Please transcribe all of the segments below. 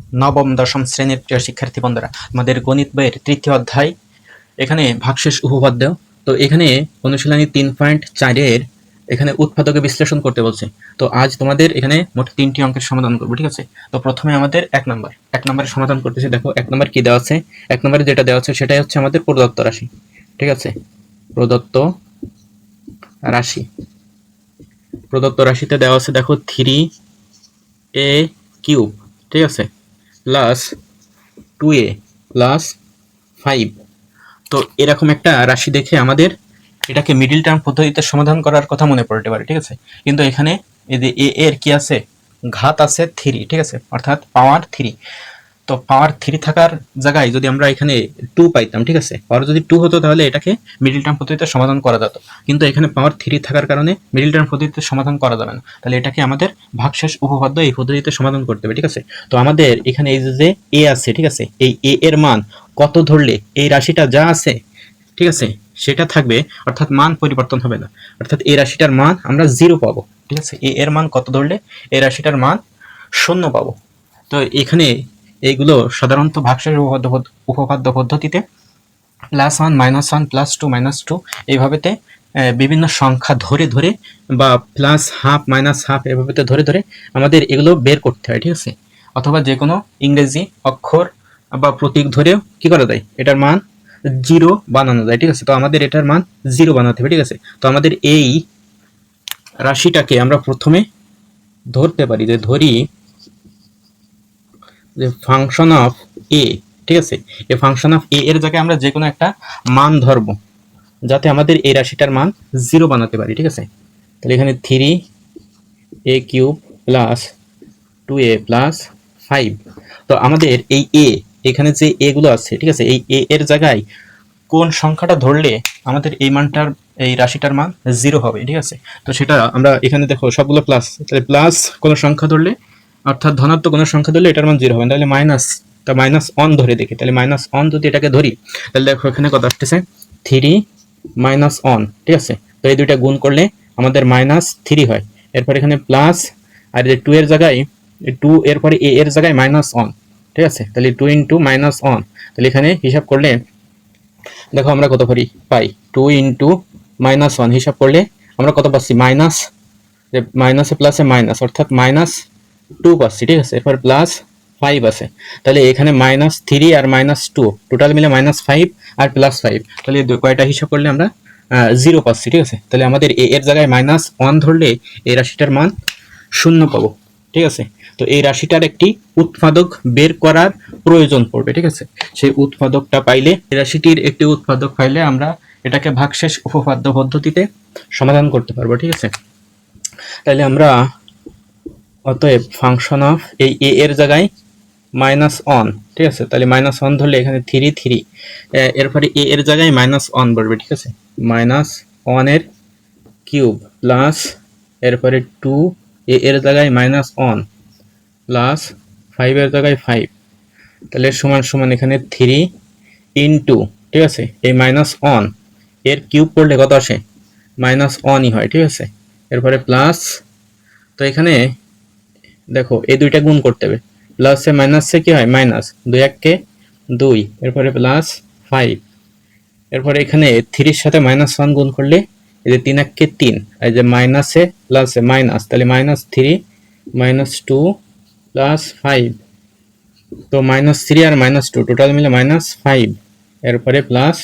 নবম দশম শ্রেণীর প্রিয় শিক্ষার্থী বন্ধুরা, আমাদের গণিত বইয়ের তৃতীয় অধ্যায় এখানে ভাগশেষ উপপাদ্য। তো এখানে অনুশীলনী 3.4 এখানে উৎপাদকে বিশ্লেষণ করতে বলছে। তো আজ তোমাদের এখানে মোট 3টি অঙ্কের সমাধান করবো, ঠিক আছে। তো প্রথমে আমাদের এক নম্বরের সমাধান করতেছি। দেখো 1 নম্বর কি দেওয়া আছে। 1 নম্বরে যেটা দেওয়া আছে সেটাই হচ্ছে আমাদের প্রদত্ত রাশি, ঠিক আছে। প্রদত্ত রাশি, প্রদত্ত রাশিতে দেওয়া আছে দেখো 3a³ ঠিক আছে প্লাস 2a প্লাস 5। তো এরকম একটা রাশি দেখে আমাদের এটাকে মিডিল টার্ম পদ্ধতিতে সমাধান করার কথা মনে পড়তে পারে, ঠিক আছে। কিন্তু এখানে এই যে এ এর কি আছে, ঘাত আছে 3, ঠিক আছে, অর্থাৎ পাওয়ার 3। তো পাওয়ার 3 থাকার জায়গায় যদি আমরা এখানে 2 পাইতাম, ঠিক আছে, পাওয়ার যদি 2 হতো তাহলে এটাকে মিডিল টার্ম পদ্ধতিতে সমাধান করা যেত। কিন্তু এখানে পাওয়ার 3 থাকার কারণে মিডিল টার্ম পদ্ধতিতে সমাধান করা যাবে না। তাহলে এটাকে আমাদের ভাগশেষ উপপাদ্য এই পদ্ধতিতে সমাধান করতে হবে, ঠিক আছে। তো আমাদের এখানে এই যে এ আছে, ঠিক আছে, এই এ এর মান কত ধরলে এই রাশিটা যা আছে, ঠিক আছে, সেটা থাকবে, অর্থাৎ মান পরিবর্তন হবে না। অর্থাৎ এই রাশিটার মান আমরা 0 পাবো, ঠিক আছে। এ এর মান কত ধরলে এই রাশিটার মান 0 পাবো। তো এখানে এইগুলো সাধারণত ভাগশেষ উপপাদ্য পদ্ধতিতে +1 -1 +2 -2 এইভাবেতে বিভিন্ন সংখ্যা ধরে ধরে বা +হাফ -হাফ এভাবেতে ধরে ধরে আমাদের এগুলো বের করতে হয়, ঠিক আছে। অথবা যে কোনো ইংরেজি অক্ষর বা প্রতীক ধরেও কি করা যায়, এটার মান 0 বানানো যায়, ঠিক আছে। তো আমাদের এটার মান 0 বানাতে হবে, ঠিক আছে। তো আমাদের এই রাশিটাকে আমরা প্রথমে ধরতে পারি, যে ধরি যে ফাংশন অফ এ, ঠিক আছে। এই ফাংশন অফ এ এর জায়গায় আমরা যে কোনো একটা মান ধরবো, যাতে আমাদের এই রাশিটার মান 0 বানাতে পারি, ঠিক আছে। তাহলে এখানে 3a³ প্লাস 2a প্লাস 5। তো আমাদের এই এ, এখানে যে এ গুলো আছে, ঠিক আছে, এই এ এর জায়গায় কোন সংখ্যাটা ধরলে আমাদের এই মানটার, এই রাশিটার মান 0 হবে, ঠিক আছে। তো সেটা আমরা এখানে দেখো সবগুলো প্লাস, তাহলে প্লাস কোনো সংখ্যা ধরলে, অর্থাৎ ধনাত্মক কোনো সংখ্যা ধরলে এটার মান 0 হবে। তাহলে মাইনাস, তা -1 ধরে দেখি। তাহলে -1 যদি এটাকে ধরি, তাহলে দেখো এখানে কত আসতেছে, 3 -1, ঠিক আছে। তো এই দুইটা গুণ করলে আমাদের -3 হয়। এরপর এখানে প্লাস, আর এই 2 এর জায়গায় 2, এরপরে এ এর জায়গায় -1, ঠিক আছে। তাহলে 2 × -1, তাহলে এখানে হিসাব করলে দেখো আমরা কত পাই, 2 × -1 হিসাব করলে আমরা কত পাচ্ছি, মাইনাস, যে মাইনাসে প্লাসে মাইনাস, অর্থাৎ -2 পাচ্ছি, ঠিক আছে। এরপর +5 আছে। তাহলে এখানে -3 আর -2 টোটাল মিলে -5 আর +5, তাহলে কয়টা হিসাব করলে আমরা 0 পাচ্ছি, ঠিক আছে। তাহলে আমাদের এ এর জায়গায় -1 ধরলে এই রাশিটার মান 0 পাবো, ঠিক আছে। তো এই রাশিটার একটি উৎপাদক বের করার প্রয়োজন পড়বে, ঠিক আছে। সেই উৎপাদকটা পাইলে, এই রাশিটির একটি উৎপাদক পাইলে আমরা এটাকে ভাগশেষ উপপাদ্য পদ্ধতিতে সমাধান করতে পারবো, ঠিক আছে। তাহলে আমরা অতএব ফাংশন অফ এই এ এর জায়গায় -1, ঠিক আছে। তাহলে -1 ধরলে এখানে 3 এরপরে এ এর জায়গায় -1 বলবে, ঠিক আছে। -1 এর কিউব প্লাস, এরপরে 2 এ এর জায়গায় -1 প্লাস 5 এর জায়গায় 5, তাহলে সমান সমান এখানে 3 × ঠিক আছে, এই -1 এর কিউব করলে কত আসে, -1ই হয়, ঠিক আছে। এরপরে প্লাস, তো এখানে দেখো এই দুইটা গুণ করতে হবে, প্লাসে মাইনাসে কি হয়, মাইনাস, 2 × 1 = 2, এরপরে প্লাস 5, এরপরে এখানে 3 এর সাথে -1 গুণ করলে এই যে 3 × 1 = 3, এই যে মাইনাসে প্লাসে মাইনাস, তাহলে -3 -2 প্লাস 5, তো -3 আর -2 টোটাল মিলে -5, এরপরে প্লাস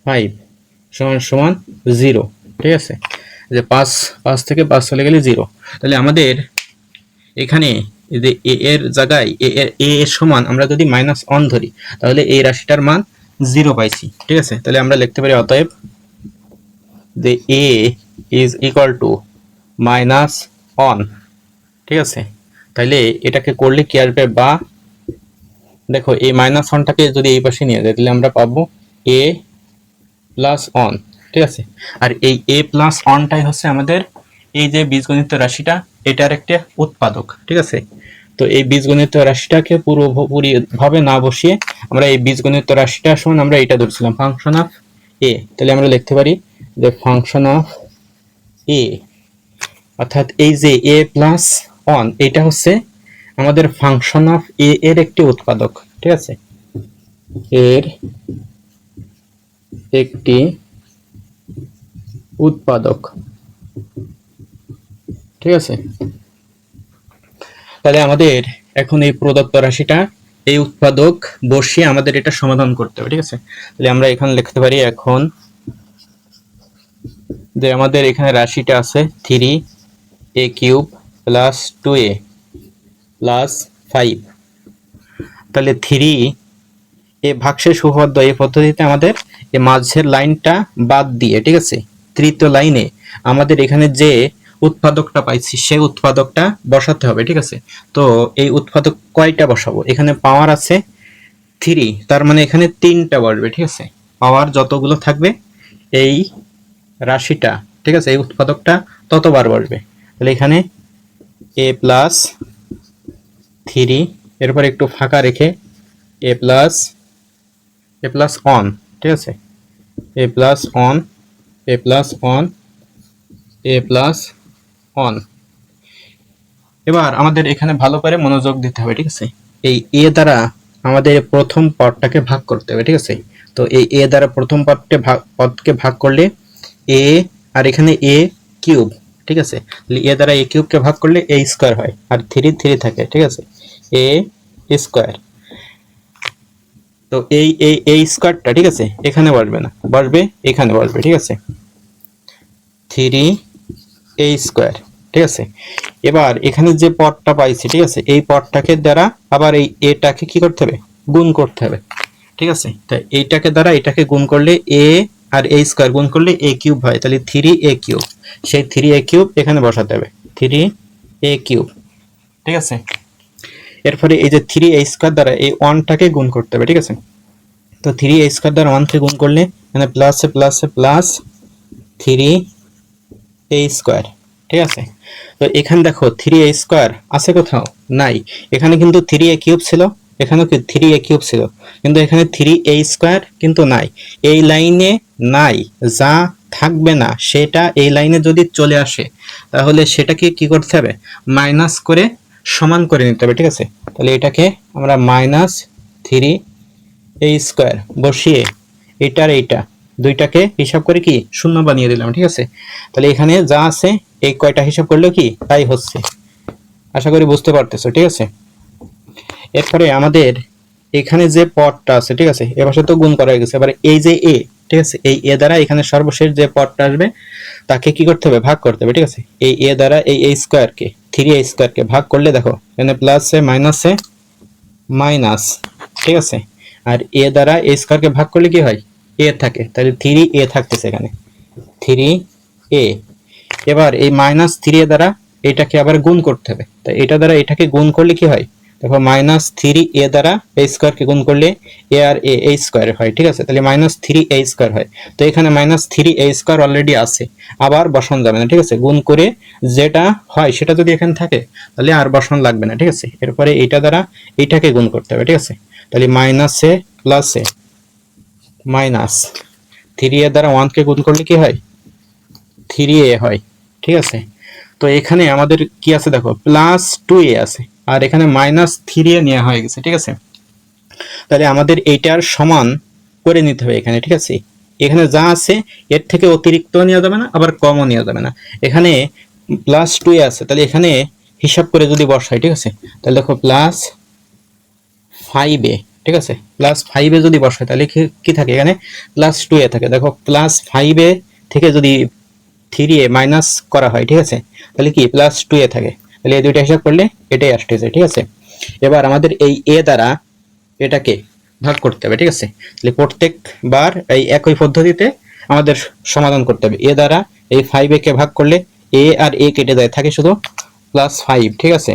5 সমান সমান 0, ঠিক আছে। যে 5 থেকে 5 চলে গেলে 0। তাহলে আমাদের এখানে যে এ এর জায়গায় এ এর সমান আমরা যদি -1 ধরি, তাহলে এই রাশিটার মান 0 পাইছি, ঠিক আছে। তাহলে আমরা লিখতে পারি অতএব যে a is equal to -1, ঠিক আছে। তাহলে এটাকে করলে কি আসবে, বা দেখো এই -1টাকে যদি এই পাশে নিয়ে যাই, তাহলে আমরা পাবো a + 1, ঠিক আছে। আর এই a + 1টাই হচ্ছে আমাদের এই যে বীজগণিত রাশিটা, এটার একটা উৎপাদক, ঠিক আছে। তো এই বীজগণিত রাশিটাকে পুরোপুরি ভাবে না বসিয়ে আমরা এই বীজগণিত রাশিটা সমান আমরা এটা ধরছিলাম ফাংশন অফ এ। তাহলে আমরা লিখতে পারি যে ফাংশন অফ এ, অর্থাৎ এই যে a + 1 এটা হচ্ছে আমাদের ফাংশন অফ এ এর একটি উৎপাদক, ঠিক আছে, এর একটি উৎপাদক, ঠিক আছে। তাহলে আমাদের এখন এই প্রদত্ত রাশিটা এই উৎপাদক বসিয়ে আমাদের এটা সমাধান করতে হবে, ঠিক আছে। তাহলে আমরা এখানে লিখতে পারি এখন যে আমাদের এখানে রাশিটা আছে 3a³ প্লাস 2a প্লাস 5। তাহলে 3 ভাগশেষ উপপাদ্য এই পদ্ধতিতে আমাদের এই মাঝের লাইনটা বাদ দিয়ে, ঠিক আছে, তৃতীয় লাইনে আমাদের এখানে যে উৎপাদকটা পাইছি সেই উৎপাদকটা বসাতে হবে, ঠিক আছে। তো এই উৎপাদক কয়টা বসাবো? এখানে পাওয়ার আছে 3, তার মানে এখানে 3টা বসবে, ঠিক আছে। পাওয়ার যতগুলো থাকবে এই রাশিটা, ঠিক আছে, এই উৎপাদকটা ততবার বসবে। তাহলে এখানে a প্লাস 3, এরপর একটু ফাঁকা রেখে a প্লাস অন, ঠিক আছে, a plus on, a plus on, a plus on. এবার আমাদের এখানে ভালো করে মনোযোগ দিতে হবে, ঠিক আছে। এই এ দ্বারা আমাদের প্রথম পদটাকে ভাগ করতে হবে, ঠিক আছে। তো এই এ দ্বারা প্রথম পদকে ভাগ করলে এ, আর এখানে এ কিউব, ঠিক আছে। এ দ্বারা এ কিউবকে ভাগ করলে এ স্কোয়ার হয়, আর 3 থাকে, ঠিক আছে, এ স্কোয়ার। তো এই স্কোয়ারটা, ঠিক আছে, এখানে বসবে না, বসবে এখানে বসবে, ঠিক আছে, 3a স্কোয়ার, ঠিক আছে। এবার এখানে যে পদটা পাইছি, ঠিক আছে, এই পদটাকে দ্বারা আবার এই এটাকে কি করতে হবে? গুণ করতে হবে, ঠিক আছে। তাই এইটাকে দ্বারা এটাকে গুণ করলে এ আর এ স্কোয়ার গুণ করলে এ কিউব হয়, তাহলে 3a³। সেই 3a³ এখানে বসাতে হবে, 3a³, ঠিক আছে। এরপরে এই যে 3a স্কোয়ার দ্বারা এই 1টাকে গুণ করতে হবে, ঠিক আছে। তো 3a স্কোয়ার দ্বারা 1কে গুণ করলে মানে প্লাসে প্লাসে প্লাস 3a স্কোয়ার, ঠিক আছে। তো এখানে দেখো 3a স্কোয়ার আছে কোথাও? নাই। এখানে কিন্তু 3a³ ছিল, এখানেও কি 3a³ ছিল, কিন্তু এখানে 3a স্কোয়ার কিন্তু নাই। এই লাইনে নাই, যা থাকবে না সেটা এই লাইনে যদি চলে আসে তাহলে সেটাকে কি করতে হবে? মাইনাস করে সমান করে নিতে হবে, ঠিক আছে। তাহলে এটাকে আমরা -3a স্কোয়ার বসিয়ে এটার এইটা দুইটাকে হিসাব করে কি শূন্য বানিয়ে দিলাম, ঠিক আছে। তাহলে এখানে যা আছে এই কয়টা হিসাব করলেও কি তাই হচ্ছে। আশা করি বুঝতে পারতেছো, ঠিক আছে। এরপরে আমাদের এখানে যে পদটা আছে, ঠিক আছে, এ পাশে তো গুণ করা হয়ে গেছে। এবারে এই যে এ, ঠিক আছে, এই এ দ্বারা এখানে সর্বশেষ যে পদটা আসবে তাকে কি করতে হবে? ভাগ করতে হবে, ঠিক আছে। এই এ দ্বারা এই a স্কোয়ারকে 3a স্কোয়ারকে ভাগ করলে দেখো এখানে প্লাসে মাইনাসে মাইনাস, ঠিক আছে। আর এ দ্বারা a স্কোয়ারকে ভাগ করলে কি হয়? এ থাকে, তাহলে 3a থাকতেছে এখানে 3a। এবার এই -3a দ্বারা এটাকে আবার গুণ করতে হবে, তাই এটা দ্বারা এটাকে গুণ করলে কি হয়? দেখো -3a দ্বারা a স্কোয়ারকে গুণ করলে a আর a স্কোয়ার হয়, ঠিক আছে। তাহলে -3a স্কোয়ার হয়। তো এখানে -3a স্কোয়ার অলরেডি আছে, আবার বসানো যাবে না, ঠিক আছে। গুণ করে যেটা হয় সেটা যদি এখানে থাকে তাহলে আর বসানো লাগবে না, ঠিক আছে। এরপরে এটা দ্বারা এটাকে গুণ করতে হবে, ঠিক আছে। তাহলে মাইনাসে প্লাসে মাইনাস 3a দ্বারা 1কে গুণ করলে কি হয়? 3a হয়, ঠিক আছে। তো এখানে আমাদের কি আছে দেখো +2a আছে, আর এখানে -3a নেওয়া হয়ে গেছে, ঠিক আছে। তাহলে আমাদের এইটার সমান করে নিতে হবে এখানে, ঠিক আছে। এখানে যা আছে এর থেকে অতিরিক্ত নেওয়া যাবে না, আবার কমও নেওয়া যাবে না। এখানে +2a আছে, তাহলে এখানে হিসাব করে যদি বসাই, ঠিক আছে, তাহলে দেখো +5a, ঠিক আছে, +5a যদি বসাই তাহলে কি থাকে? এখানে +2a থাকে। দেখো +5a থেকে যদি 3a মাইনাস করা হয়, ঠিক আছে, তাহলে কি +2a থাকে। তাহলে এই দুইটা হিসাব করলে এটাই আসতেছে, ঠিক আছে। এবার আমাদের এই a দ্বারা এটাকে ভাগ করতে হবে, ঠিক আছে। তাহলে প্রত্যেকবার এই একই পদ্ধতিতে আমাদের সমাধান করতে হবে। a দ্বারা এই 5a কে ভাগ করলে a আর a কেটে যায়, থাকে শুধু +5, ঠিক আছে।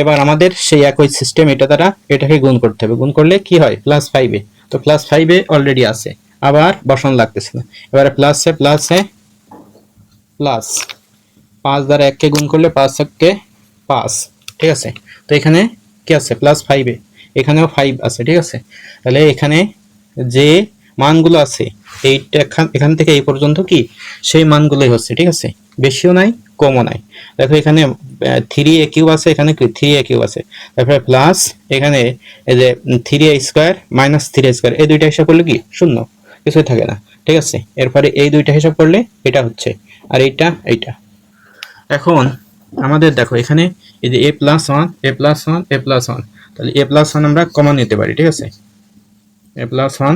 এবার আমাদের সেই একই সিস্টেম এটা দ্বারা এটাকে গুণ করতে হবে, গুণ করলে কি হয়? +5a। তো +5a অলরেডি আছে, আবার বসানো লাগতেছে না। এবারে প্লাসে প্লাসে প্লাস 5 দ্বারা 1কে গুণ করলে 5 1কে 5, ঠিক আছে। তো এখানে কি আছে? +5a, এখানেও 5 আছে, ঠিক আছে। তাহলে এখানে যে মানগুলো আছে এইটা এখান থেকে এই পর্যন্ত কি সেই মানগুলোই হচ্ছে, ঠিক আছে, বেশিও নাই কমও নাই। দেখো এখানে 3a³ আছে, এখানে কি 3a³ আছে, তারপরে প্লাস এখানে এই যে 3a² মাইনাস 3a², এই দুইটা হিসাব করলে কি শূন্য, কিছুই থাকে না, ঠিক আছে। এরপরে এই দুইটা হিসাব করলে এটা হচ্ছে, আর এইটা। এখন আমাদের দেখো এখানে এই যে a+1 a+1 a+1, তাহলে a+1 আমরা কমন নিতে পারি, ঠিক আছে, a+1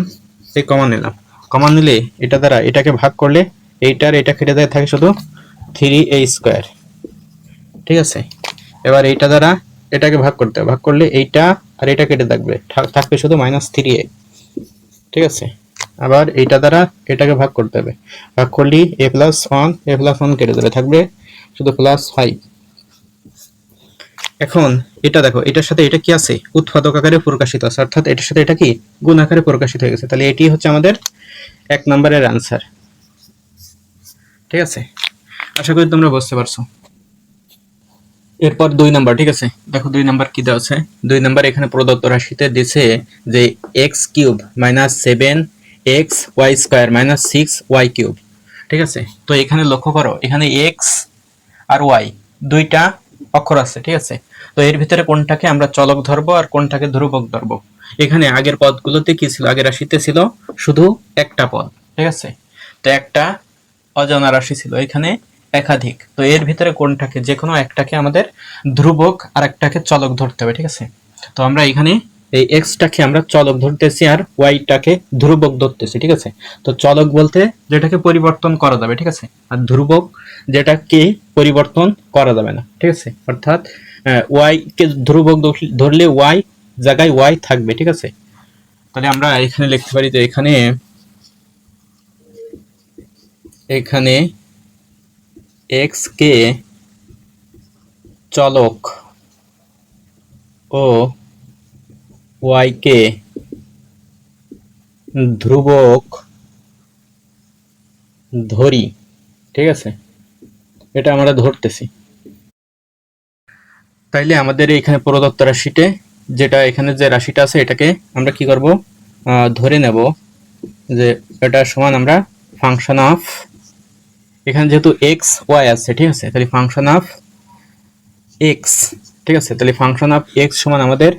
এই কমন নিলাম। কমন নিলে এটা দ্বারা এটাকে ভাগ করলে এইটার এটা কেটে দেয়, থাকে শুধু 3a², ঠিক আছে। এবার এইটা দ্বারা এটাকে ভাগ করতে হবে, ভাগ করলে এইটা আর এটা কেটে থাকবে, থাকবে শুধু -3a, ঠিক আছে। আবার এইটা দ্বারা এটাকে ভাগ করতে হবে, ভাগ করলে a+1 কেটে দেবে, থাকবে শুধু +5। এখন এটা দেখো, এটার সাথে এটা কি আছে, উৎপাদক আকারে প্রকাশিত আছে, অর্থাৎ এটার সাথে এটা কি গুণ আকারে প্রকাশিত হয়ে গেছে। তাহলে এটি হচ্ছে আমাদের 1 নম্বরের আনসার, ঠিক আছে। আশা করি তোমরা বুঝতে পারছো। এরপর 2 নাম্বার, ঠিক আছে, দেখো 2 নাম্বার কি দেওয়া আছে। 2 নাম্বার এখানে প্রদত্ত রাশিতে দিয়েছে যে x³ - 7xy² - 6y³, ঠিক আছে। তো এখানে লক্ষ্য করো, এখানে x আর y দুইটা অক্ষর আছে, ঠিক আছে। তো এর ভিতরে কোনটাকে আমরা চলক ধরবো আর কোনটাকে ধ্রুবক ধরবো। এখানে আগের পদগুলোতে কি ছিল, আগের রাশিতে ছিল শুধু একটা পদ, ঠিক আছে। তো একটা অজানা রাশি ছিল, এখানে একাধিক। তো এর ভিতরে কোনটাকে, যে কোনো একটাকে আমাদের ধ্রুবক আর একটাকে চলক ধরতে হবে, ঠিক আছে। তো আমরা এখানে এই এক্সটাকে আমরা চলক ধরতেছি আর ওয়াইটাকে ধ্রুবক ধরতেছি, ঠিক আছে। তো চলক বলতে যেটাকে পরিবর্তন করা যাবে, ঠিক আছে, আর ধ্রুবক যেটাকে পরিবর্তন করা যাবে না, ঠিক আছে। অর্থাৎ ওয়াই কে ধ্রুবক ধরলে ওয়াই জায়গায় ওয়াই থাকবে, ঠিক আছে। তাহলে আমরা এখানে লিখতে পারি যে এখানে x কে চলক ও y কে ধ্রুবক ধরি, ঠিক আছে, এটা আমরা ধরতেছি। তাইলে আমাদের এখানে প্রদত্ত রাশিতে যেটা এখানে যে রাশিটা আছে এটাকে আমরা কি করব, ধরে নেব যে এটা সমান আমরা ফাংশন অফ, এখানে যেহেতু এক্স ওয়াই আছে, ঠিক আছে, তাহলে ফাংশন অফ এক্স, ঠিক আছে। তাহলে ফাংশন অফ এক্স সমান আমাদের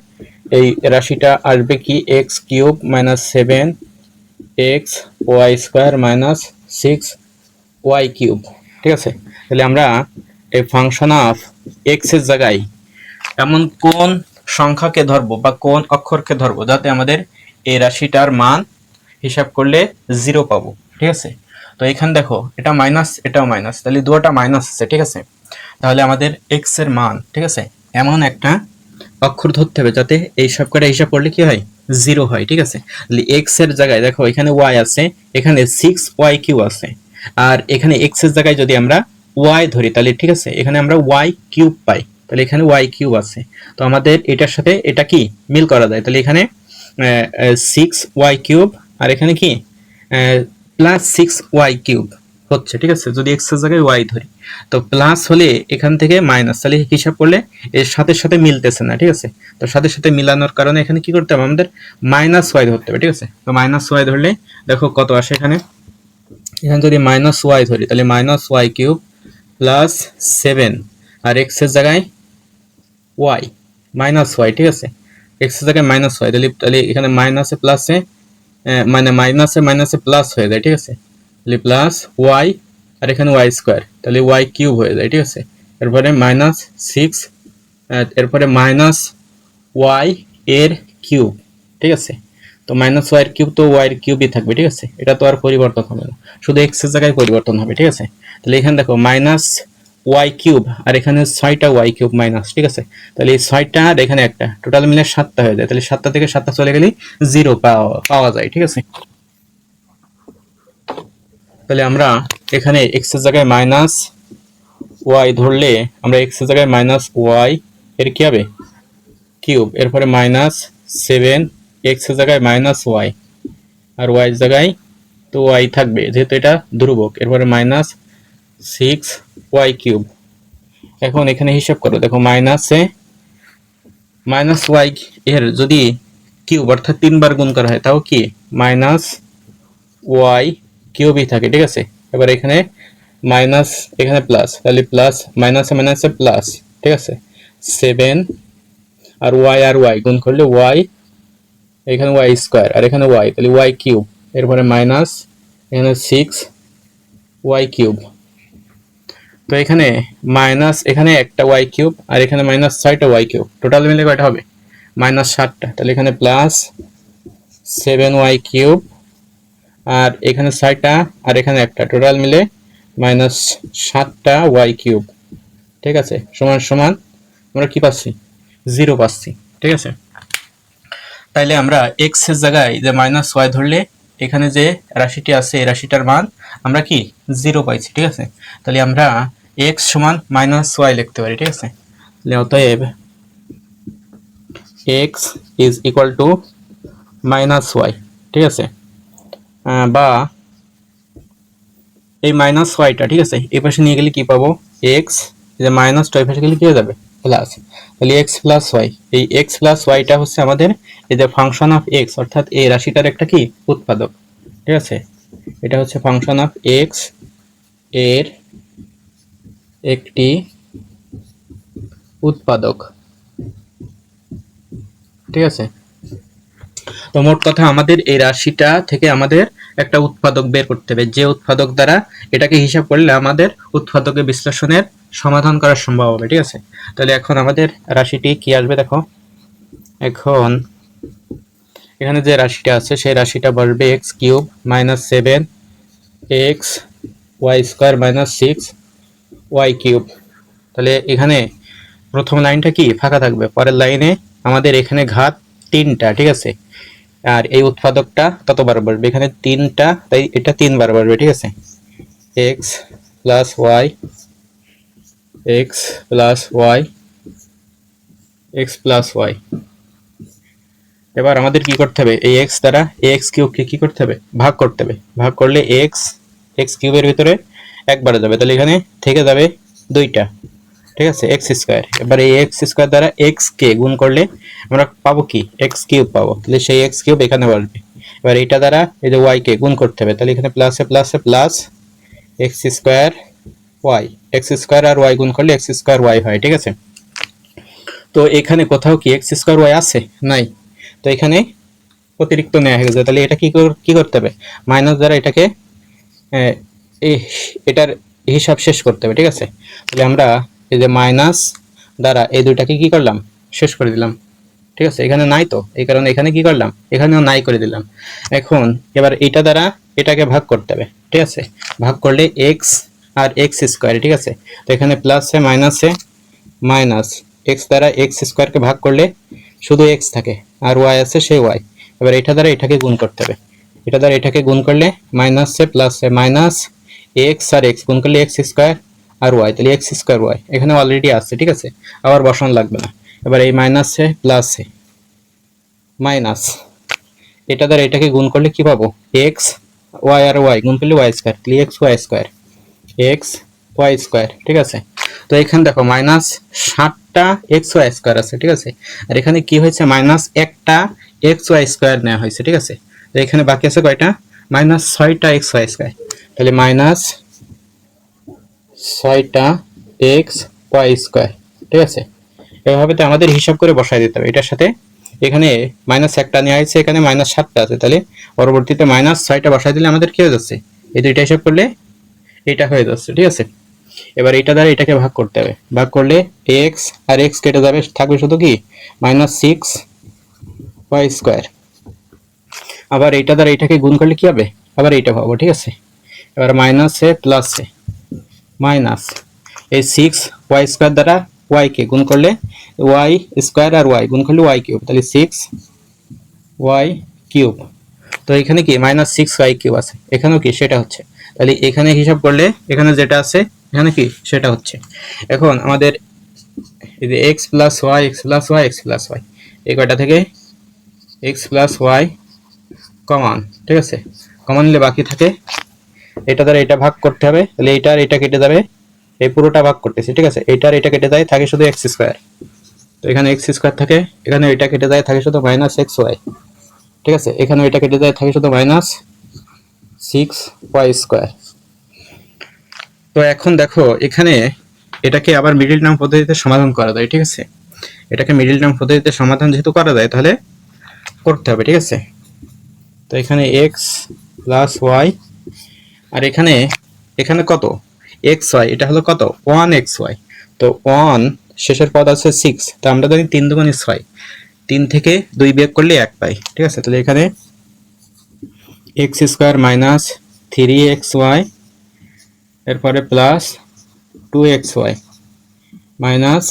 এই রাশিটা আসবে কি x³ - 7xy² - 6y³, ঠিক আছে। তাহলে আমরা এই ফাংশন অফ এক্স এর জায়গায় এমন কোন সংখ্যাকে ধরবো বা কোন অক্ষরকে ধরবো যাতে আমাদের এই রাশিটার মান হিসাব করলে 0 পাবো, ঠিক আছে। তো এখানে দেখো এটা মাইনাস, এটাও মাইনাস, তাহলে দুটোটা মাইনাস আছে, ঠিক আছে। তাহলে আমাদের এক্স এর মান, ঠিক আছে, এমন একটা অক্ষর ধরতে হবে যাতে এই সব কটা হিসাব করলে কি হয় 0 হয়, ঠিক আছে। তাহলে এক্স এর জায়গায় দেখো এখানে ওয়াই আছে, এখানে 6y³ আছে, আর এখানে এক্স এর জায়গায় যদি আমরা ওয়াই ধরি তাহলে ঠিক আছে, এখানে আমরা y³ পাই, তাহলে এখানে y³ আছে। তো আমাদের এটার সাথে এটা কি মিল করা যায়, তাহলে এখানে 6y³ আর এখানে কি +6y³ হচ্ছে, ঠিক আছে, যদি এক্স এর জায়গায় ওয়াই ধরি। তো প্লাস হলে এখান থেকে মাইনাস, তাহলে হিসাব করলে এর সাথে সাথে মিলতেছে না, ঠিক আছে। তো সাথে সাথে মিলানোর কারণে এখানে কি করতে হবে, আমাদের -y ধরতে হবে, ঠিক আছে। তো -y ধরলে দেখো কত আসে, এখানে যদি -y ধরি তাহলে -y³ +7 আর এক্স এর জায়গায় ওয়াই -y, ঠিক আছে, এক্স এর জায়গায় -y, তাহলে এখানে মাইনাসে প্লাসে মানে মাইনাসে প্লাস হয়ে যায়, ঠিক আছে। তাহলে প্লাস ওয়াই আর এখানে y², তাহলে y³ হয়ে যায়, ঠিক আছে। এরপরে -6, এরপরে -y এর কিউব, ঠিক আছে। তো -y এর কিউব তো y এর কিউবই থাকবে, ঠিক আছে, এটা তো আর পরিবর্তন হবে না, শুধু x এর জায়গায় পরিবর্তন হবে, ঠিক আছে। তাহলে এখানে দেখো -y³ আর এখানে 6টা y³ মাইনাস, ঠিক আছে। তাহলে এই 6টা আর এখানে একটা টোটাল মিলে 7টা হয়ে যায়, তাহলে 7টা থেকে 7টা চলে গেলে 0 পাওয়া যায়, ঠিক আছে। তাহলে আমরা এখানে x এর জায়গায় -y ধরলে আমরা x এর জায়গায় -y এর কি হবে কিউব, এরপরে -7 x এর জায়গায় -y আর y এর জায়গায় তো y থাকবে যেহেতু এটা ধ্রুবক, এরপরে -6y³। এখন এখানে হিসাব করো, দেখো -y এর যদি কিউব অর্থাৎ 3 বার গুণ করা হয় তাও কি -y³ ওয়াই কিউবই থাকে, ঠিক আছে। এবার এখানে মাইনাস, এখানে প্লাস, তাহলে প্লাস মাইনাসে মাইনাসে প্লাস, ঠিক আছে। 7 আর ওয়াই গুণ করলে ওয়াই, এখানে ওয়াই স্কোয়ার আর এখানে ওয়াই, তাহলে ওয়াই কিউব, এরপরে মাইনাস এখানে 6 ওয়াই কিউব। তো এখানে মাইনাস, এখানে একটা ওয়াই কিউব আর এখানে মাইনাস 6টা ওয়াই কিউব, টোটাল মিলে কয়টা হবে? মাইনাস 7টা। তাহলে এখানে প্লাস 7 ওয়াই কিউব আর এখানে 6টা আর এখানে একটা, টোটাল মিলে মাইনাস 7টা ওয়াই কিউব, ঠিক আছে। সমান সমান আমরা কি পাচ্ছি? 0 পাচ্ছি, ঠিক আছে। তাইলে আমরা এক্স এর জায়গায় যে মাইনাস ওয়াই ধরলে এখানে যে রাশিটি আছে এই রাশিটার মান আমরা কি 0 পাইছি, ঠিক আছে। তাহলে আমরা এক্স সমান মাইনাস ওয়াই লিখতে পারি, ঠিক আছে। তাহলে অতএব x is equal to minus y, ঠিক আছে। বা এই মাইনাস ওয়াইটা, ঠিক আছে, এই পাশে নিয়ে গেলে কি পাবো? এক্স, যে মাইনাস ওয়াই পাশে গেলে কি হয়ে যাবে? প্লাস। তাহলে এক্স প্লাস ওয়াই, এই এক্স প্লাস ওয়াইটা হচ্ছে আমাদের এই যে ফাংশন অফ এক্স, অর্থাৎ এই রাশিটার একটা কি উৎপাদক, ঠিক আছে। এটা হচ্ছে ফাংশন অফ এক্স এর একটি উৎপাদক, ঠিক আছে। তো মোট কথা আমাদের এই রাশিটা থেকে আমাদের একটা উৎপাদক বের করতে হবে, যে উৎপাদক দ্বারা এটাকে হিসাব করলে আমাদের উৎপাদকের বিশ্লেষণের সমাধান করা সম্ভব হবে, ঠিক আছে। তাহলে এখন আমাদের রাশিটি কি আসবে দেখো। এখন এখানে যে রাশিটা আছে সেই রাশিটা বসবে x cube minus 7 x y square minus 6 y cube. তাহলে এখানে প্রথম লাইনটা কি ফাঁকা থাকবে, পরের লাইনে আমাদের এখানে ঘাত 3টা, ঠিক আছে। আর এই উৎপাদকটা কতবার বসবে? এখানে 3টা, তাই এটা 3বার বসবে, ঠিক আছে। X plus y, x plus y, x plus y. এবার আমাদের কি করতে হবে? এই এক্স দ্বারা এক্স কিউবকে কি করতে হবে? ভাগ করতে হবে। ভাগ করলে এক্স, এক্স কিউবের ভিতরে একবারে যাবে, তাহলে এখানে থেকে যাবে 2টা, ঠিক আছে, এক্স স্কোয়ার। এবার এই এক্স স্কোয়ার দ্বারা এক্স কে গুণ করলে আমরা পাবো কি? এক্স কিউব পাবো, তাহলে সেই এক্স কিউব এখানে বসবে। এবার এটা দ্বারা এই যে ওয়াই কে গুণ করতে হবে, তাহলে এখানে প্লাসে প্লাসে plus X square Y, X square আর ওয়াই গুণ করলে এক্স স্কোয়ার ওয়াই হয়, ঠিক আছে। তো এখানে কোথাও কি এক্স স্কোয়ার ওয়াই আছে? নাই। তো এখানে অতিরিক্ত নেওয়া হয়ে গেছে, তাহলে এটা কি করতে হবে? মাইনাস দ্বারা এটাকে এটার হিসাব শেষ করতে হবে, ঠিক আছে। তাহলে আমরা এই যে মাইনাস দ্বারা এই দুইটাকে কি করলাম? শেষ করে দিলাম, ঠিক আছে। এখানে নাই তো, এই কারণে এখানে কি করলাম? এখানেও নাই করে দিলাম। এখন এবার এটা দ্বারা এটাকে ভাগ করতে হবে, ঠিক আছে। ভাগ করলে এক্স আর এক্স স্কোয়ার, ঠিক আছে। তো এখানে প্লাসে মাইনাসে মাইনাস, এক্স দ্বারা এক্স স্কোয়ারকে ভাগ করলে শুধু এক্স থাকে আর ওয়াই আছে সেই ওয়াই। এবার এটা দ্বারা এটাকে গুণ করতে হবে, এটা দ্বারা এটাকে গুণ করলে মাইনাসে প্লাসে মাইনাস এক্স আর এক্স গুণ করলে এক্স স্কোয়ার আর ওয়াই, তাহলে এক্স স্কোয়ার ওয়াই এখানে অলরেডি আছে, ঠিক আছে, আবার বসানো লাগবে না। এবার এই মাইনাসে প্লাসে মাইনাস, এটা দ্বারা এটাকে গুণ করলে কি পাবো? এক্স ওয়াই আর ওয়াই গুণ করলে ওয়াই স্কোয়ার, তাহলে x y square, x y square, ঠিক আছে। তো এখানে দেখো মাইনাস 7টা এক্স ওয়াই স্কোয়ার আছে, ঠিক আছে। আর এখানে কি হয়েছে? মাইনাস একটা এক্স ওয়াই স্কোয়ার নেওয়া হয়েছে, ঠিক আছে। তো এখানে বাকি আছে কয়টা? মাইনাস 6টা এক্স ওয়াই স্কোয়ার, তাহলে মাইনাস 6টা এক্স ওয়াই স্কোয়ার, ঠিক আছে। এভাবে তো আমাদের হিসাব করে বসাই দিতে হবে। এটার সাথে এখানে মাইনাস একটা নেওয়া হয়েছে, এখানে মাইনাস 7টা আছে, তাহলে পরবর্তীতে মাইনাস 6টা বসাই দিলে আমাদের কি হয়ে যাচ্ছে? এই দুইটা হিসাব করলে এটা হয়ে যাচ্ছে, ঠিক আছে। এবার এটা দ্বারা এটাকে ভাগ করতে হবে, ভাগ করলে এক্স আর এক্স কেটে যাবে, থাকবে শুধু কি মাইনাস 6 ওয়াই স্কোয়ার। আবার এটা দ্বারা এটাকে গুণ করলে কি হবে? আবার এইটা পাবো, ঠিক আছে। এবার মাইনাসে প্লাসে মাইনাস এই 6 ওয়াই স্কোয়ার দ্বারা ওয়াই কে গুণ করলে ওয়াই স্কোয়ার আর ওয়াই গুণ করলে ওয়াই কিউব, তাহলে 6 ওয়াই কিউব। তো এখানে কি মাইনাস 6 ওয়াই কিউব আছে, এখানেও কি সেটা হচ্ছে, তাহলে এখানে হিসাব করলে এখানে যেটা আছে এখানে কি সেটা হচ্ছে। এখন আমাদের এই যে x plus y, x plus y, x plus y, এই কয়টা থেকে এক্স প্লাস ওয়াই কমন, ঠিক আছে। কমন নিলে বাকি থাকে এটা দ্বারা এটা ভাগ করতে হবে, তাহলে এইটা আর এটা কেটে যাবে, এই পুরোটা ভাগ করতেছি, ঠিক আছে। এইটার এটা কেটে যায়, থাকে শুধু এক্স স্কোয়ার। তো এখানে এক্স স্কোয়ার থাকে, এখানে এটা কেটে যায়, থাকে শুধু মাইনাস এক্স ওয়াই, ঠিক আছে। এখানে এটা কেটে যায়, থাকে শুধু মাইনাস 6y²। তো এখন দেখো এখানে এটাকে আবার মিডল টার্ম পদ্ধতিতে সমাধান করা যায়, ঠিক আছে। এটাকে মিডল টার্ম পদ্ধতিতে সমাধান যেহেতু করা যায় তাহলে করতে হবে, ঠিক আছে। তো এখানে x প্লাস y, আর এখানে এখানে কত xy, এটা হলো কত 1xy। তো 1 শেষের পদ আছে 6, তো আমরা জানি 3 দুগুণ 6, 3 থেকে 2 বিয়োগ করলে 1 পাই, ঠিক আছে। তাহলে এখানে x² মাইনাস 3xy, এরপরে প্লাস 2xy মাইনাস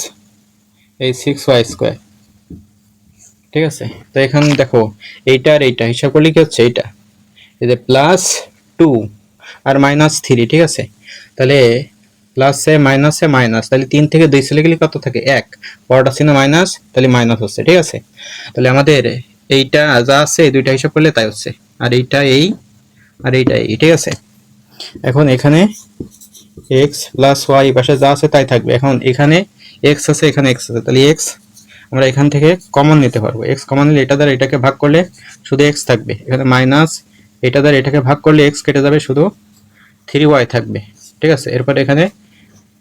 এই 6y², ঠিক আছে। তো এখানে দেখো এইটা আর এইটা হিসাব করলে কি হচ্ছে, এইটা এই যে প্লাস 2 আর মাইনাস 3, ঠিক আছে। তাহলে প্লাসে মাইনাসে মাইনাস, তাহলে 3 থেকে 2 চলে গেলে কত থাকে 1, পরটা ছিল মাইনাস, তাহলে মাইনাস হচ্ছে, ঠিক আছে। তাহলে আমাদের এইটা যা আছে এই দুইটা হিসাব করলে তাই হচ্ছে, আর এইটা এই আর এইটা এই, ঠিক আছে। এখন এখানে x প্লাস y পাশে যা আছে তাই থাকবে। এখন এখানে x আছে, এখানে x আছে, তাহলে x আমরা এখান থেকে কমন নিতে পারবো। x কমন নিলে এটা দ্বারা এটাকে ভাগ করলে শুধু x থাকবে, এখানে মাইনাস এটা দ্বারা এটাকে ভাগ করলে x কেটে যাবে, শুধু 3y থাকবে, ঠিক আছে। এরপরে এখানে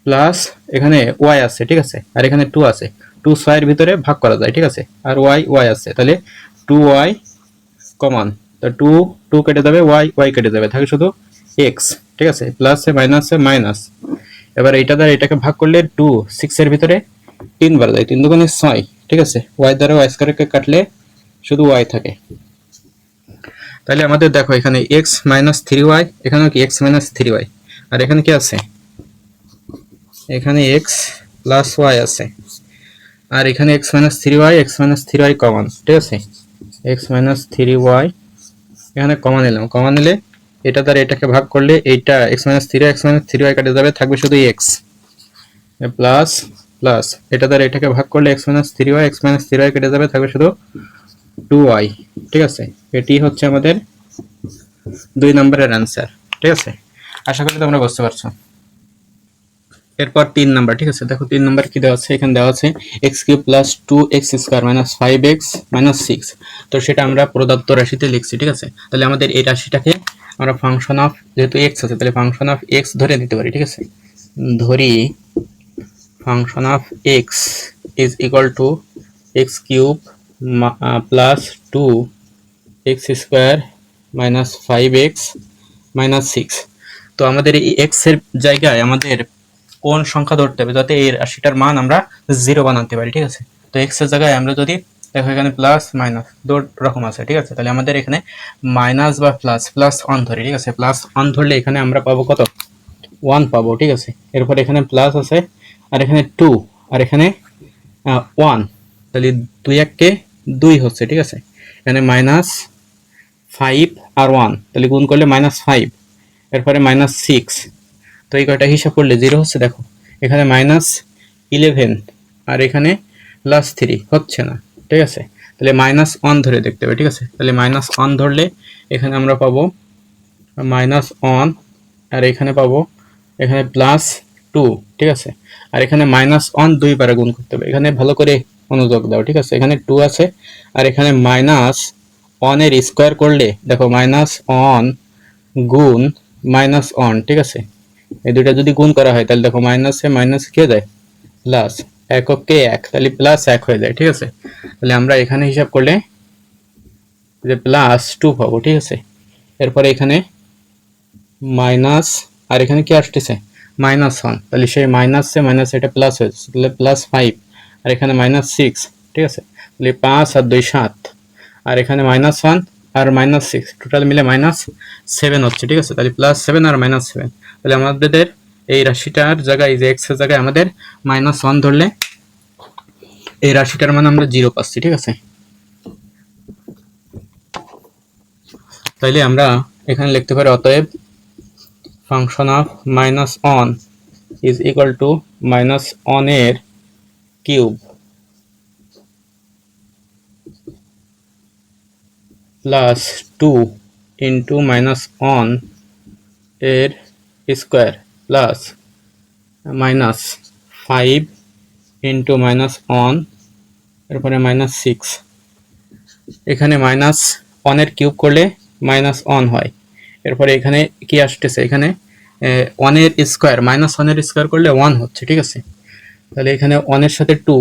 প্লাস এখানে y আছে, ঠিক আছে, আর এখানে 2 আছে, 2 6 এর ভিতরে ভাগ করা যায়, ঠিক আছে, আর y আছে, তাহলে 2y কমন, তো 2 কেটে যাবে, y কেটে যাবে, থাকে শুধু x, ঠিক আছে। প্লাসে মাইনাসে মাইনাস, এবার এইটা দ্বারা এটাকে ভাগ করলে 2 6 এর ভিতরে 3 বার যায়, 3 দুগুণে 6, ঠিক আছে। y দ্বারা y² কাটলে শুধু y থাকে। তাহলে আমাদের দেখো এখানে x মাইনাস 3y, এখানেও কি x মাইনাস 3y, আর এখানে কি আছে, এখানে x প্লাস y আছে, আর এখানে x মাইনাস 3y কমন, ঠিক আছে। x মাইনাস 3y এখানে কমন নিলাম, কমন নিলে এটা দ্বারা এটাকে ভাগ করলে এইটা x মাইনাস 3y কেটে যাবে, থাকবে শুধু x প্লাস প্লাস এটা দ্বারা এটাকে ভাগ করলে x মাইনাস 3y কেটে যাবে, থাকবে শুধু 2y, ঠিক আছে। এটি হচ্ছে আমাদের 2 নম্বরের অ্যান্সার, ঠিক আছে। আশা করি তোমরা বুঝতে পারছো। এরপর 3 নাম্বার, ঠিক আছে। দেখো 3 নাম্বার কি দেওয়া আছে, এখানে দেওয়া আছে x³ plus 2x² minus 5x minus 6। তো সেটা আমরা প্রদত্ত রাশিতে লিখছি, ঠিক আছে। তাহলে আমাদের এই রাশিটাকে আমরা ফাংশন অফ, যেহেতু x আছে তাহলে ফাংশন অফ x ধরে নিতে পারি, ঠিক আছে। ধরি function of x is equal two x³ plus 2x² minus 5x minus 6। তো আমাদের এই x এর জায়গায় আমাদের কোন সংখ্যা ধরতে হবে যাতে এই রাশিটার মান আমরা 0 বানাতে পারি, ঠিক আছে। তো x এর জায়গায় আমরা যদি দেখো এখানে প্লাস মাইনাস দুটো রকম আছে, ঠিক আছে। তাহলে আমাদের এখানে মাইনাস বা প্লাস 1 ধরি, ঠিক আছে। প্লাস 1 ধরলে এখানে আমরা পাবো কত 1 পাবো, ঠিক আছে। এরপর এখানে প্লাস আছে, আর এখানে 2, আর এখানে 1, তাহলে 2 1 2 হচ্ছে, ঠিক আছে। এখানে মাইনাস 5 আর 1, তাহলে গুণ করলে -5, এরপরে -6। তো এই কয়টা হিসাব করলে 0 হচ্ছে, দেখো এখানে -11 আর এখানে +3 হচ্ছে না, ঠিক আছে। তাহলে -1 ধরে দেখতে হবে, ঠিক আছে। তাহলে -1 ধরলে এখানে আমরা পাবো -1, আর এখানে পাবো এখানে +2, ঠিক আছে। আর এখানে -1 2 বারে গুণ করতে হবে, এখানে ভালো করে মনোযোগ দাও, ঠিক আছে। এখানে 2 আছে, আর এখানে -1 এর স্কয়ার করলে দেখো -1 গুণ -1, ঠিক আছে। এই দুইটা যদি গুণ করা হয় তাহলে দেখো মাইনাসে মাইনাস কি হয়ে যায় প্লাস, এককে 1, তাহলে +1 হয়ে যায়, ঠিক আছে। তাহলে আমরা এখানে হিসাব করলে যে +2 পাবো, ঠিক আছে। এরপরে এখানে মাইনাস, আর এখানে কি আসতেছে -1, তাহলে সেই মাইনাসে মাইনাস এটা প্লাস হয়েছে, তাহলে +5, আর এখানে -6, ঠিক আছে। তাহলে 5 আর 2 7, আর এখানে -1 আর -6 টোটাল মিলে -7 হচ্ছে, ঠিক আছে। তাহলে +7 আর -7, তাহলে আমাদের এই রাশিটার জায়গায় যে x এর জায়গায় আমাদের -1 ধরলে এই রাশিটার মান আমরা 0 পাচ্ছি, ঠিক আছে। তাইলে আমরা এখানে লিখতে পারি অতএব function of -1 is equal two -1 এর কিউব প্লাস 2 ইন্টু -1 এর স্কোয়ার প্লাস -5 ইন্টু -1 এরপরে -6। এখানে -1 এর কিউব করলে -1 হয়, এরপরে এখানে কি আসতেছে, এখানে 1 এর স্কোয়ার মাইনাস 1 এর স্কোয়ার করলে 1 হচ্ছে, ঠিক আছে। তাহলে এখানে 1 এর সাথে 2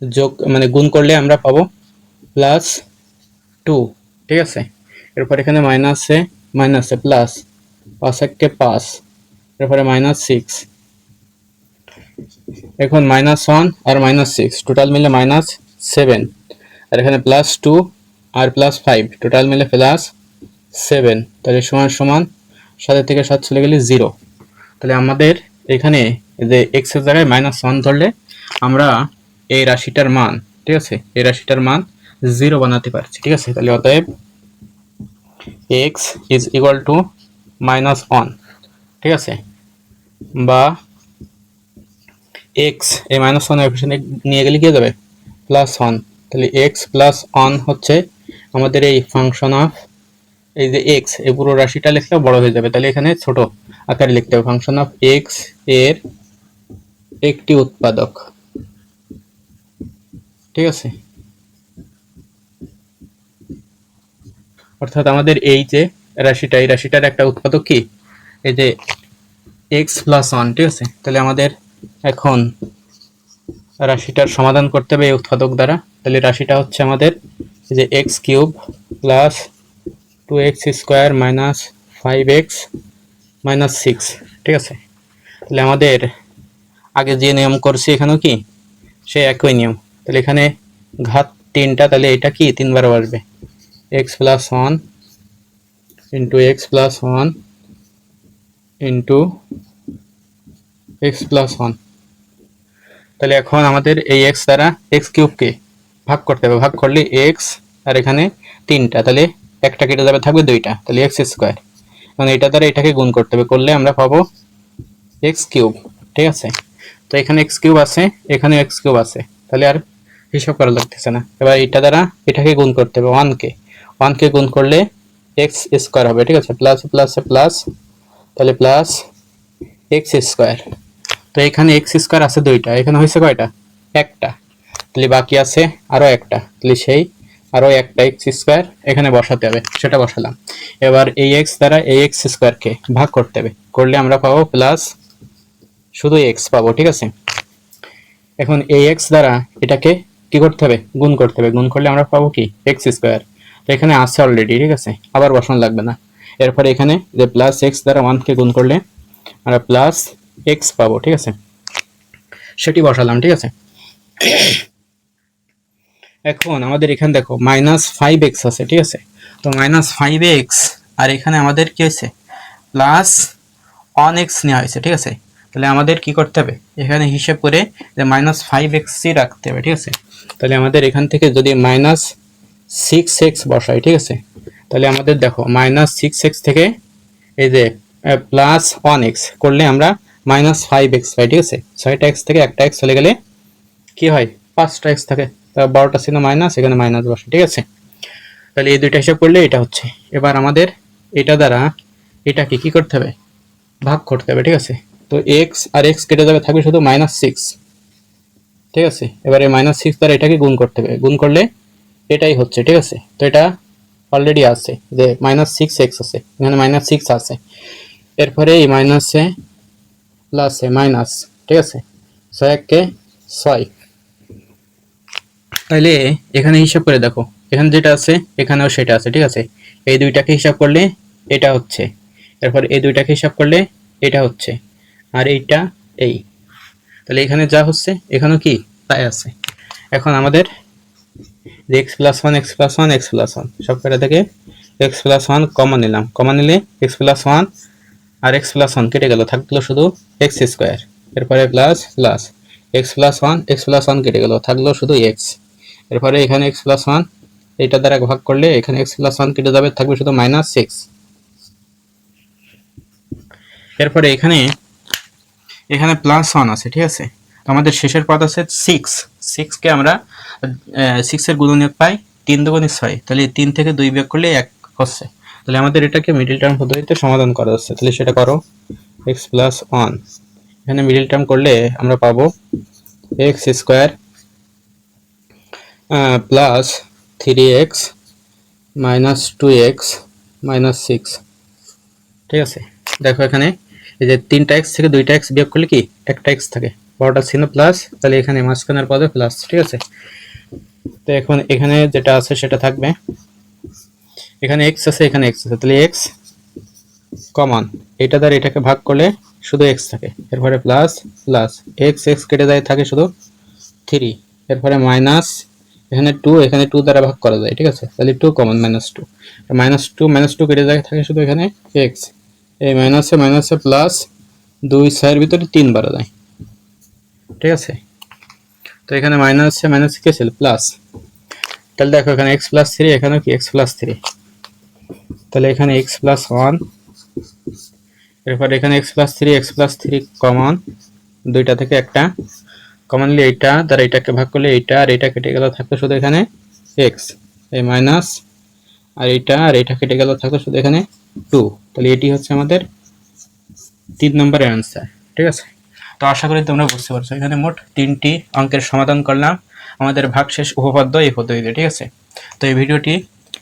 যোগ মানে গুণ করলে আমরা পাবো প্লাস 2, ঠিক আছে। এরপর এখানে মাইনাসে প্লাস 5 1 5, এরপরে -6, এখন -1 আর -6 টোটাল মিলে -7, আর এখানে +2 আর +5 টোটাল মিলে +7, তাহলে সমান সমান 7 থেকে 7 চলে গেলে 0। তাহলে আমাদের এখানে যে x এর জায়গায় -1 ধরলে আমরা এই রাশিটার মান, ঠিক আছে, এই রাশিটার মান 0 বানাতে পারছি, ঠিক আছে। তাহলে অতএব x ইজ ইকুয়াল টু -1, ঠিক আছে, বা x এই -1 এর অপশনে নিয়ে গেলে কি হয়ে যাবে +1। তাহলে x +1 হচ্ছে আমাদের এই ফাংশন অফ এই যে x, এই পুরো রাশিটা লিখলে বড় হয়ে যাবে, তাহলে এখানে ছোট আকারে লিখতে হবে ফাংশন অফ x এর একটি উৎপাদক, ঠিক আছে। অর্থাৎ আমাদের এই যে রাশিটা, এই রাশিটার একটা উৎপাদক কি, এই যে x +1, ঠিক আছে। তাহলে আমাদের এখন রাশিটার সমাধান করতে হবে এই উৎপাদক দ্বারা। তাহলে রাশিটা হচ্ছে আমাদের এই যে x³ plus 2x² minus 5x minus 6, ঠিক আছে। তাহলে আমাদের আগে যে নিয়ম করছি এখানেও কি সেই একই নিয়ম। তাহলে এখানে ঘাত 3টা, তাহলে এটা কি 3 বার আসবে, x + 1 into x + 1 into x + 1। তাহলে এখন আমাদের এই x দ্বারা x³ কে ভাগ করতে হবে, ভাগ করলে x আর এখানে 3টা, তাহলে একটা কেটে যাবে, থাকবে 2টা, তাহলে x²। মানে এটা দ্বারা এটাকে গুণ করতে হবে, করলে আমরা পাবো x³, ঠিক আছে। তো এখানে x³ আছে, এখানে x³ আছে, তাহলে আর হিসাব করা লাগতেছে না। এবার এটা দ্বারা এটাকে গুণ করতে হবে 1 কে গুণ করলে x² হবে, ঠিক আছে, প্লাস প্লাস প্লাস, তাহলে প্লাস x²। তো এখানে x² আছে 2টা, এখানে হয়েছে কয়টা, একটা, তাহলে বাকি আছে আরো একটা, তাহলে সেই আরো একটা x² এখানে বসাতে হবে, সেটা বসালাম। এবার এই x দ্বারা এই x² কে ভাগ করতে হবে, করলে আমরা পাবো প্লাস শুধু x পাবো, ঠিক আছে। এখন এই x দ্বারা এটাকে কি করতে হবে, গুণ করতে হবে, গুণ করলে আমরা পাবো কি x²। তো এখানে আছে অলরেডি, ঠিক আছে, আবার বসানো লাগবে না। এরপরে এখানে যে প্লাস x দ্বারা 1 কে গুণ করলে আমরা প্লাস x পাবো, ঠিক আছে, সেটি বসালাম, ঠিক আছে। এখন আমাদের এখানে দেখো -5x আছে, ঠিক আছে। তো -5x আর এখানে আমাদের কি হয়েছে +1x নেওয়া হয়েছে, ঠিক আছে। তাহলে আমাদের কি করতে হবে, এখানে হিসাব করে যে -5x রাখতে হবে, ঠিক আছে। তাহলে আমাদের এখান থেকে যদি -6x বসাই, ঠিক আছে, তাহলে আমাদের দেখো -6x থেকে এই যে +1x করলে আমরা -5x পাই, ঠিক আছে। 6টা x থেকে একটা x চলে গেলে কি হয় 5টা x থাকে, তা 12টা ছিল মাইনাস, এখানে মাইনাস বসে, ঠিক আছে। তাহলে এই দুইটা হিসাব করলে এটা হচ্ছে। এবার আমাদের এটা দ্বারা এটাকে কি করতে হবে, ভাগ করতে হবে, ঠিক আছে। তো x আর x কেটে যাবে, থাকবে শুধু -6, ঠিক আছে। এবারে -6 দ্বারা এটাকে গুণ করতে হবে, গুণ করলে এটাই হচ্ছে, ঠিক আছে। তো এটা অলরেডি আছে যে -6x আছে, এখানে -6 আছে, এরপরে এই মাইনাসে প্লাসে মাইনাস, ঠিক আছে, 6 কে 6। তাহলে এখানে হিসাব করে দেখো, এখানে যেটা আছে এখানেও সেটা আছে, ঠিক আছে। এই দুইটাকে হিসাব করলে এটা হচ্ছে, এরপর এই দুইটাকে হিসাব করলে এটা হচ্ছে, আর এইটা এই, তাহলে এখানে যা হচ্ছে এখানেও কি তাই আছে। এখন আমাদের x + 1 x + 1 x + 1 সব কটা থেকে x + 1 কমন নিলাম, কমন নিলে x + 1 আর x + 1 কেটে গেল, থাকলো শুধু x²। এরপরে প্লাস প্লাস x + 1 x + 1 কেটে গেল, থাকলো শুধু x। এরপরে এখানে x + 1 এটা দ্বারা ভাগ করলে এখানে x + 1 কেটে যাবে, থাকবে শুধু -6। এরপরে এখানে +1 আছে, ঠিক আছে। তো আমাদের শেষের পদ আছে 6 কে আমরা 6 এর গুণনীয়ক পাই 3 দুগুণে 6, তাহলে 3 থেকে 2 বিয়োগ করলে 1 হচ্ছে। তাহলে আমাদের এটাকে মিডল টার্ম পদ্ধতিতে সমাধান করা যাচ্ছে, তাহলে সেটা করো। x + 1 এখানে মিডল টার্ম করলে আমরা পাবো x² প্লাস 3x - 2x - 6, ঠিক আছে, দেখো এখানে এই যে 3টা এক্স থেকে 2টা এক্স বিয়োগ করলে কি একটা এক্স থাকে, বড়টা চিহ্ন প্লাস, তাহলে এখানে মাঝখানের পদে প্লাস। ঠিক আছে, তো এখন এখানে যেটা আছে সেটা থাকবে, এখানে এক্স আছে এখানে এক্স আছে, তাহলে এক্স কমন, এটা দ্বারা এটাকে ভাগ করলে শুধু এক্স থাকে, এরপরে প্লাস প্লাস এক্স এক্স কেটে যায় থাকে শুধু 3, এরপরে মাইনাস, এখানে 2 এখানে 2 দ্বারা ভাগ করা যায়। ঠিক আছে, তাহলে 2 কমন -2, -2 কেটে যায় থাকে শুধু এখানে এক্স, এই মাইনাসে মাইনাসে প্লাস 2 6 ভিতরে 3 বাড়া যায়। ঠিক আছে, তো এখানে মাইনাসে মাইনাসে কি ছিল প্লাস, তাহলে দেখো এখানে x + 3, এখানে কি x + 3, তাহলে এখানে x + 1, এরপর এখানে x + 3 কমন, দুইটা থেকে একটা কমনলি এইটা দ্বারা এটাকে ভাগ করলে এইটা আর এটা কেটে গেল, থাকতো শুধু এখানে x, এই মাইনাস আর এটা কেটে গেল, থাকতো শুধু এখানে 2, তাহলে এটি হচ্ছে আমাদের 3 নম্বরের অ্যান্সার। ঠিক আছে, তো আশা করি তোমরা বুঝতে পারছো, এখানে মোট 3টি অঙ্কের সমাধান করলাম আমাদের ভাগশেষ উপপাদ্য এই পদ্ধতিতে। ঠিক আছে, তো এই ভিডিওটি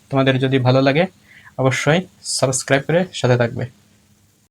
তোমাদের যদি ভালো লাগে অবশ্যই সাবস্ক্রাইব করে সাথে থাকবে।